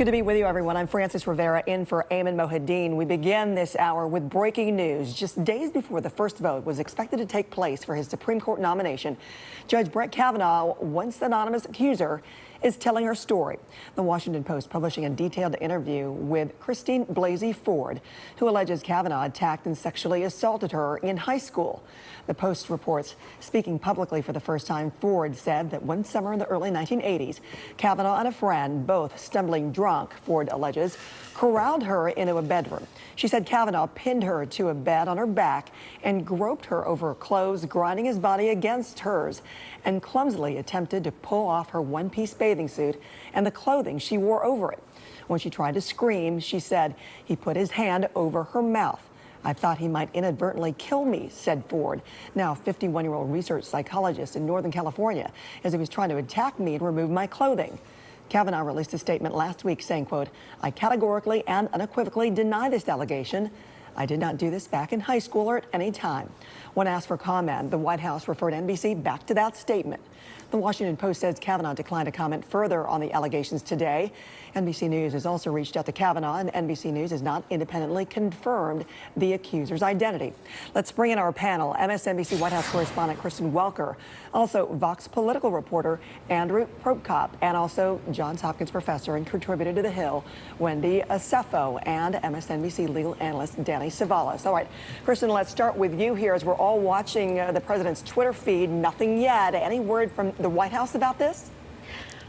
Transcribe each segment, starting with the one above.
Good to be with you, everyone. I'm Frances Rivera in for Ayman Mohideen. We begin this hour with breaking news. Just days before the first vote was expected to take place for his Supreme Court nomination, Judge Brett Kavanaugh, once anonymous accuser, is telling her story. The Washington Post publishing a detailed interview with Christine Blasey Ford, who alleges Kavanaugh attacked and sexually assaulted her in high school. The Post reports, speaking publicly for the first time, Ford said that one summer in the early 1980s, Kavanaugh and a friend, both stumbling drunk, Ford alleges, corralled her into a bedroom. She said Kavanaugh pinned her to a bed on her back and groped her over her clothes, grinding his body against hers, and clumsily attempted to pull off her one-piece bathing suit and the clothing she wore over it. When she tried to scream, she said he put his hand over her mouth. I thought he might inadvertently kill me, said Ford, now 51-year-old research psychologist in Northern California, as he was trying to attack me and remove my clothing. Kavanaugh released a statement last week saying, quote, I categorically and unequivocally deny this allegation. I did not do this back in high school or at any time. When asked for comment, the White House referred NBC back to that statement. The Washington Post says Kavanaugh declined to comment further on the allegations today. NBC News has also reached out to Kavanaugh, and NBC News has not independently confirmed the accuser's identity. Let's bring in our panel, MSNBC White House correspondent Kristen Welker, also Vox political reporter Andrew Prokop, and also Johns Hopkins professor and contributor to The Hill, Wendy Osefo, and MSNBC legal analyst Danny Savalas. All right, Kristen, let's start with you here as we're all watching the president's Twitter feed. Nothing yet. Any word from the White House about this?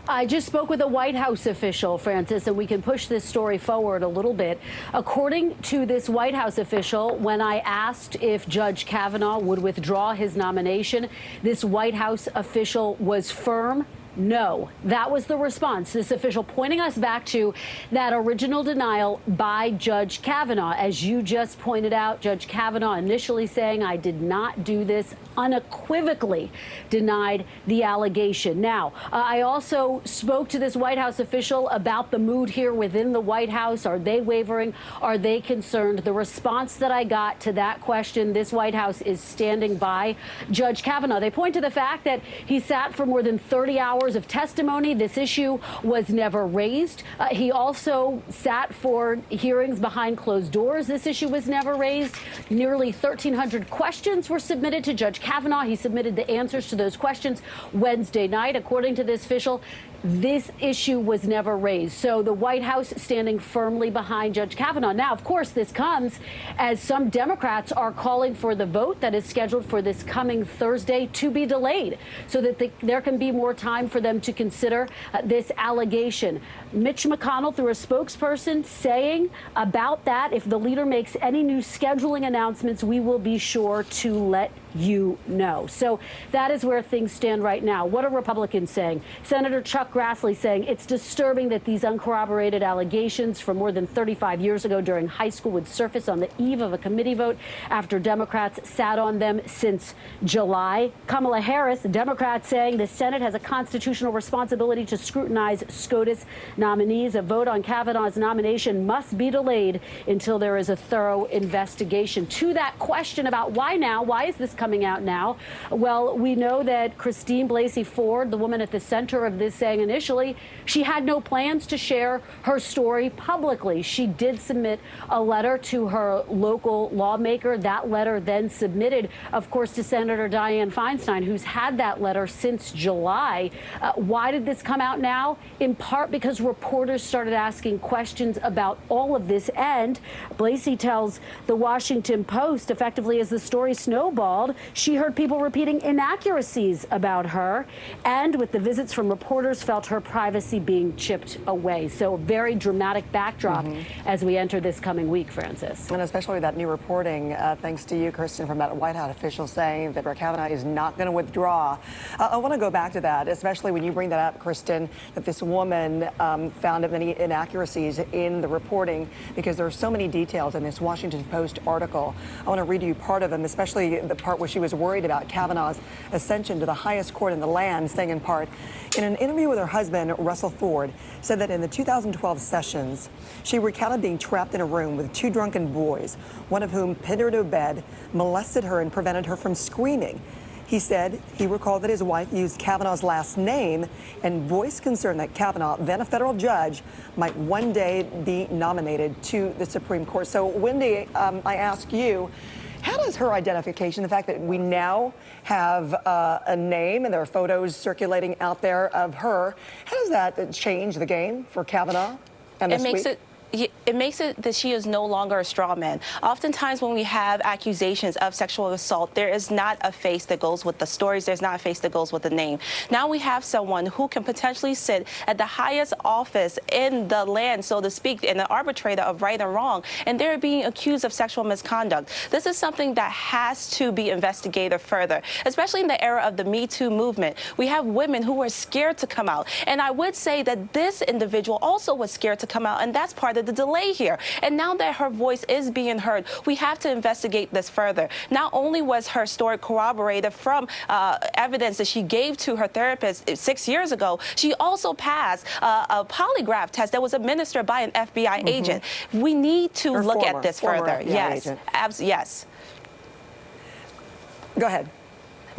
I just spoke with a White House official, Francis, and we can push this story forward a little bit. According to this White House official, when I asked if Judge Kavanaugh would withdraw his nomination, this White House official was firm. No, that was the response. This official pointing us back to that original denial by Judge Kavanaugh. As you just pointed out, Judge Kavanaugh initially saying, I did not do this, unequivocally denied the allegation. Now, I also spoke to this White House official about the mood here within the White House. Are they wavering? Are they concerned? The response that I got to that question, this White House is standing by Judge Kavanaugh. They point to the fact that he sat for more than 30 hours of testimony. This issue was never raised. He also sat for hearings behind closed doors. This issue was never raised. Nearly 1,300 questions were submitted to Judge Kavanaugh. He submitted the answers to those questions Wednesday night. According to this official, this issue was never raised. So the White House standing firmly behind Judge Kavanaugh. Now, of course, this comes as some Democrats are calling for the vote that is scheduled for this coming Thursday to be delayed so that there can be more time for them to consider this allegation. Mitch McConnell, through a spokesperson, saying about that, if the leader makes any new scheduling announcements, we will be sure to let you know. So that is where things stand right now. What are Republicans saying? Senator Chuck Grassley saying it's disturbing that these uncorroborated allegations from more than 35 years ago during high school would surface on the eve of a committee vote after Democrats sat on them since July. Kamala Harris, a Democrat, saying the Senate has a constitutional responsibility to scrutinize SCOTUS nominees. A vote on Kavanaugh's nomination must be delayed until there is a thorough investigation. To that question about why now, why is this coming out now? Well, we know that Christine Blasey Ford, the woman at the center of this, saying initially she had no plans to share her story publicly. She did submit a letter to her local lawmaker. That letter then submitted, of course, to Senator Dianne Feinstein, who's had that letter since July. Why did this come out now? In part because reporters started asking questions about all of this. And Blasey tells the Washington Post, effectively as the story snowballed, she heard people repeating inaccuracies about her, and with the visits from reporters, felt her privacy being chipped away. So a very dramatic backdrop as we enter this coming week, Francis. And especially that new reporting, thanks to you, Kristen, from that White House official saying that Brett Kavanaugh is not going to withdraw. I want to go back to that, especially when you bring that up, Kristen, that this woman found many inaccuracies in the reporting, because there are so many details in this Washington Post article. I want to read you part of them, especially the part where she was worried about Kavanaugh's ascension to the highest court in the land, saying in part, in an interview with her husband, Russell Ford, said that in the 2012 sessions, she recounted being trapped in a room with two drunken boys, one of whom pinned her to a bed, molested her, and prevented her from screaming. He said he recalled that his wife used Kavanaugh's last name and voiced concern that Kavanaugh, then a federal judge, might one day be nominated to the Supreme Court. So, Wendy, I ask you, how does her identification, the fact that we now have a name and there are photos circulating out there of her, how does that change the game for Kavanaugh and this week? It makes it that she is no longer a straw man. Oftentimes when we have accusations of sexual assault, there is not a face that goes with the stories. There's not a face that goes with the name. Now we have someone who can potentially sit at the highest office in the land, so to speak, and an arbitrator of right and wrong, and they're being accused of sexual misconduct. This is something that has to be investigated further, especially in the era of the Me Too movement. We have women who are scared to come out. And I would say that this individual also was scared to come out, and that's part of the delay here. And now that her voice is being heard, we have to investigate this further. Not only was her story corroborated from evidence that she gave to her therapist 6 years ago, she also passed a polygraph test that was administered by an FBI agent. We need to look at this further. Yes. Yes. Go ahead.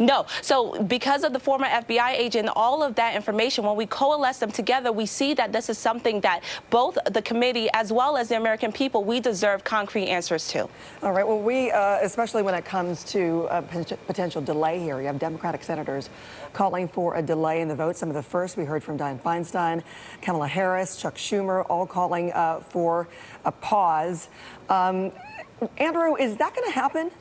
No. So because of the former FBI agent, all of that information, when we coalesce them together, we see that this is something that both the committee as well as the American people, we deserve concrete answers to. All right. Well, we, especially when it comes to a potential delay here, you have Democratic senators calling for a delay in the vote. Some of the first we heard from Dianne Feinstein, Kamala Harris, Chuck Schumer, all calling for a pause. Andrew, is that going to happen?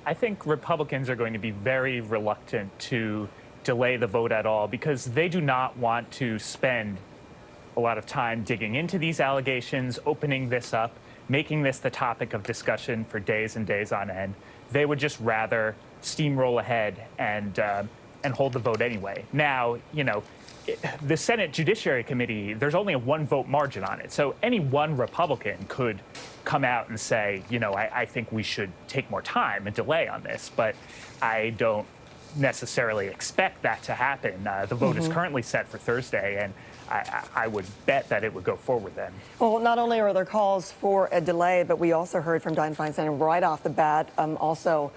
I think Republicans are going to be very reluctant to delay the vote at all because they do not want to spend a lot of time digging into these allegations, opening this up, making this the topic of discussion for days and days on end. They would just rather steamroll ahead and hold the vote anyway. Now, you know, the Senate Judiciary Committee, there's only a one-vote margin on it. So any one Republican could come out and say, you know, I think we should take more time and delay on this. But I don't necessarily expect that to happen. The vote is currently set for Thursday, and I would bet that it would go forward then. Well, not only are there calls for a delay, but we also heard from Dianne Feinstein right off the bat also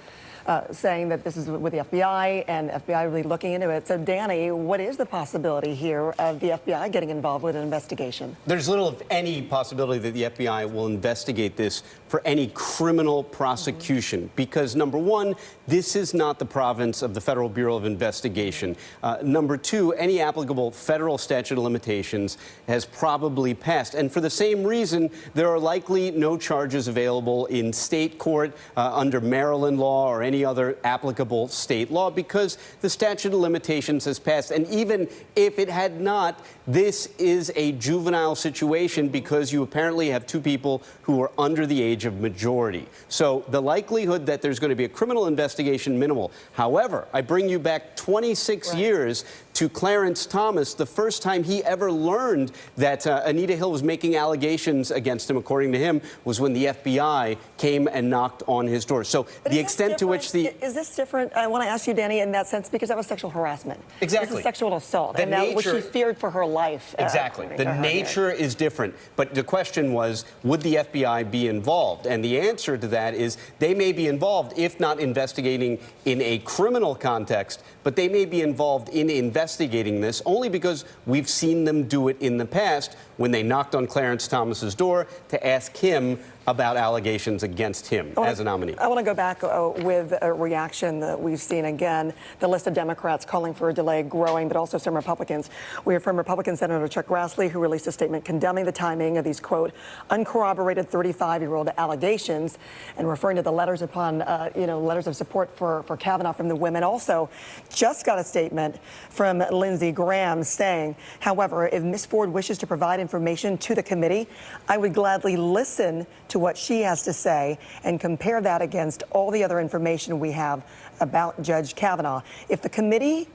saying that this is with the FBI and FBI really looking into it. So, Danny, what is the possibility here of the FBI getting involved with an investigation? There's little, if any, possibility that the FBI will investigate this for any criminal prosecution because, number one, this is not the province of the Federal Bureau of Investigation. Number two, any applicable federal statute of limitations has probably passed. And for the same reason, there are likely no charges available in state court under Maryland law or any other applicable state law because the statute of limitations has passed. And even if it had not, this is a juvenile situation because you apparently have two people who are under the age of majority. So the likelihood that there's going to be a criminal investigation, minimal. However, I bring you back 26 years to Clarence Thomas, the first time he ever learned that Anita Hill was making allegations against him, according to him, was when the FBI came and knocked on his door. So the extent to which the... Is this different? I want to ask you, Danny, in that sense, because that was sexual harassment. Exactly. This is sexual assault. The and that was nature... she feared for her life. Exactly. The nature is different. But the question was, would the FBI be involved? And the answer to that is they may be involved, if not investigating in a criminal context, but they may be involved in investigating this only because we've seen them do it in the past when they knocked on Clarence Thomas's door to ask him about allegations against him as a nominee. I want to go back with a reaction that we've seen again, the list of Democrats calling for a delay growing, but also some Republicans. We heard from Republican Senator Chuck Grassley, who released a statement condemning the timing of these, quote, uncorroborated 35-year-old allegations and referring to the letters upon, letters of support for Kavanaugh from the women. Also, just got a statement from Lindsey Graham saying, however, if Ms. Ford wishes to provide information to the committee, I would gladly listen to what she has to say and compare that against all the other information we have about Judge Kavanaugh. If the committee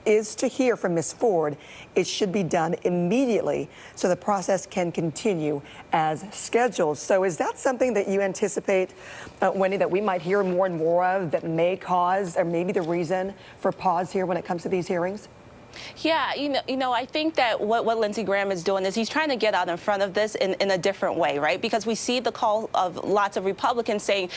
is to hear from Ms. Ford, it should be done immediately so the process can continue as scheduled. So is that something that you anticipate, Wendy, that we might hear more and more of that may cause or maybe the reason for pause here when it comes to these hearings? Yeah, I think that what Lindsey Graham is doing is he's trying to get out in front of this in a different way, right? Because we see the call of lots of Republicans saying,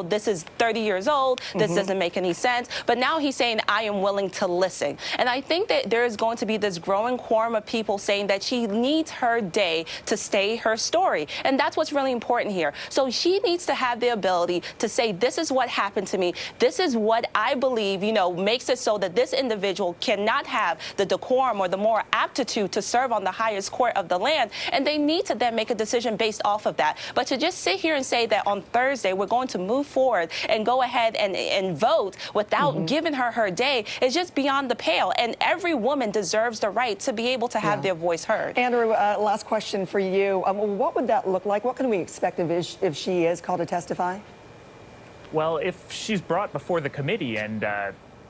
this is 30 years old, this doesn't make any sense. But now he's saying, I am willing to listen. And I think that there is going to be this growing quorum of people saying that she needs her day to say her story. And that's what's really important here. So she needs to have the ability to say, this is what happened to me. This is what I believe, makes it so that this individual cannot have the decorum or the moral aptitude to serve on the highest court of the land. And they need to then make a decision based off of that. But to just sit here and say that on Thursday we're going to move forward and go ahead and vote without giving her day is just beyond the pale. And every woman deserves the right to be able to have their voice heard. Andrew, last question for you. What would that look like? What can we expect if she is called to testify? Well, if she's brought before the committee and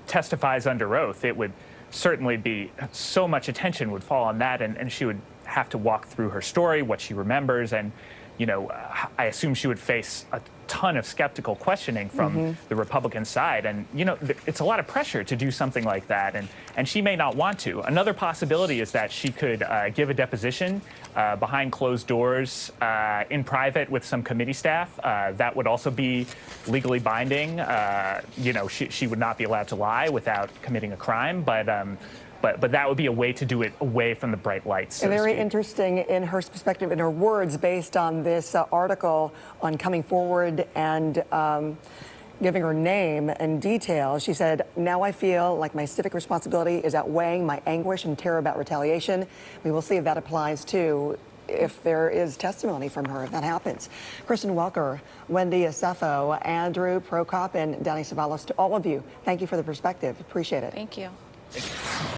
testifies under oath, it would certainly be so much attention would fall on that, and she would have to walk through her story, what she remembers, and I assume she would face a ton of skeptical questioning from the Republican side, and it's a lot of pressure to do something like that, and she may not want to. Another possibility is that she could give a deposition behind closed doors in private with some committee staff. That would also be legally binding. She would not be allowed to lie without committing a crime, but that would be a way to do it away from the bright lights. So Very interesting in her perspective, in her words, based on this article on coming forward and giving her name and details. She said, now I feel like my civic responsibility is outweighing my anguish and terror about retaliation. We will see if that applies too, if there is testimony from her, if that happens. Kristen Welker, Wendy Osefo, Andrew Prokop, and Danny Savalos, to all of you, thank you for the perspective. Appreciate it. Thank you.